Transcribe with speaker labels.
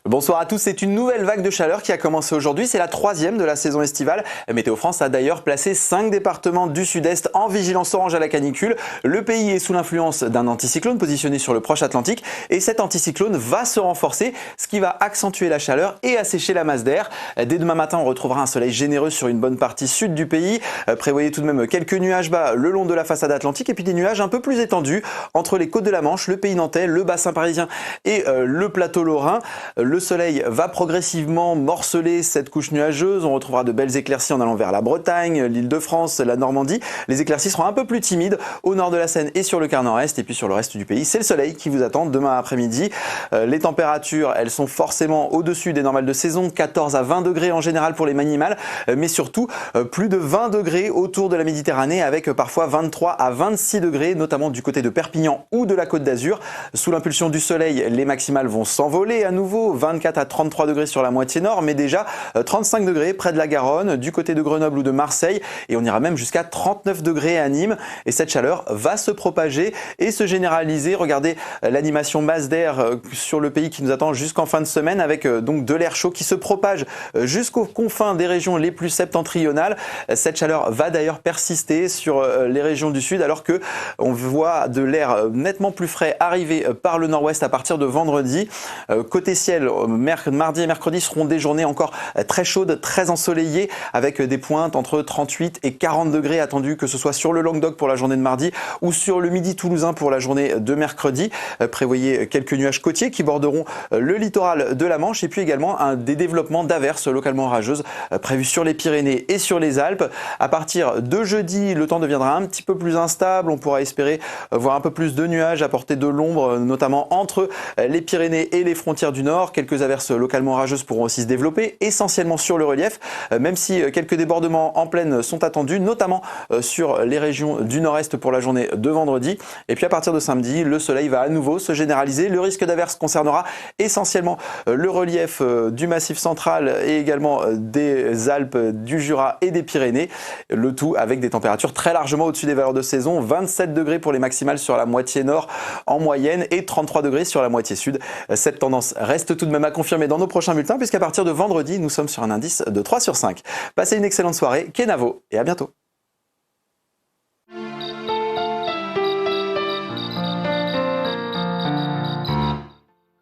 Speaker 1: Bonsoir à tous, c'est une nouvelle vague de chaleur qui a commencé aujourd'hui, c'est la troisième de la saison estivale. Météo France a d'ailleurs placé 5 départements du sud-est en vigilance orange à la canicule. Le pays est sous l'influence d'un anticyclone positionné sur le proche Atlantique et cet anticyclone va se renforcer, ce qui va accentuer la chaleur et assécher la masse d'air. Dès demain matin, on retrouvera un soleil généreux sur une bonne partie sud du pays. Prévoyez tout de même quelques nuages bas le long de la façade atlantique et puis des nuages un peu plus étendus entre les côtes de la Manche, le pays nantais, le bassin parisien et le plateau lorrain. Le soleil va progressivement morceler cette couche nuageuse. On retrouvera de belles éclaircies en allant vers la Bretagne, l'Île-de-France, la Normandie. Les éclaircies seront un peu plus timides au nord de la Seine et sur le quart nord-est. Et puis sur le reste du pays, c'est le soleil qui vous attend demain après-midi. Les températures, elles sont forcément au-dessus des normales de saison. 14 à 20 degrés en général pour les minimales, mais surtout plus de 20 degrés autour de la Méditerranée avec parfois 23 à 26 degrés, notamment du côté de Perpignan ou de la Côte d'Azur. Sous l'impulsion du soleil, les maximales vont s'envoler à nouveau. 24 à 33 degrés sur la moitié nord, mais déjà 35 degrés près de la Garonne, du côté de Grenoble ou de Marseille, et on ira même jusqu'à 39 degrés à Nîmes. Et cette chaleur va se propager et se généraliser. Regardez l'animation masse d'air sur le pays qui nous attend jusqu'en fin de semaine, avec donc de l'air chaud qui se propage jusqu'aux confins des régions les plus septentrionales. Cette chaleur va d'ailleurs persister sur les régions du sud, alors que on voit de l'air nettement plus frais arriver par le nord-ouest à partir de vendredi. Côté ciel, mardi et mercredi seront des journées encore très chaudes, très ensoleillées, avec des pointes entre 38 et 40 degrés attendus, que ce soit sur le Languedoc pour la journée de mardi ou sur le midi toulousain pour la journée de mercredi. Prévoyez quelques nuages côtiers qui borderont le littoral de la Manche et puis également des développements d'averses localement orageuses prévus sur les Pyrénées et sur les Alpes. À partir de jeudi, le temps deviendra un petit peu plus instable. On pourra espérer voir un peu plus de nuages apporter de l'ombre, notamment entre les Pyrénées et les frontières du nord. Quelques averses localement orageuses pourront aussi se développer, essentiellement sur le relief, même si quelques débordements en plaine sont attendus, notamment sur les régions du nord-est pour la journée de vendredi. Et puis à partir de samedi, le soleil va à nouveau se généraliser. Le risque d'averse concernera essentiellement le relief du Massif central et également des Alpes, du Jura et des Pyrénées. Le tout avec des températures très largement au-dessus des valeurs de saison. 27 degrés pour les maximales sur la moitié nord en moyenne et 33 degrés sur la moitié sud. Cette tendance reste tout de même à confirmer dans nos prochains bulletins, puisqu'à partir de vendredi, nous sommes sur un indice de 3 sur 5. Passez une excellente soirée, Kenavo, et à bientôt.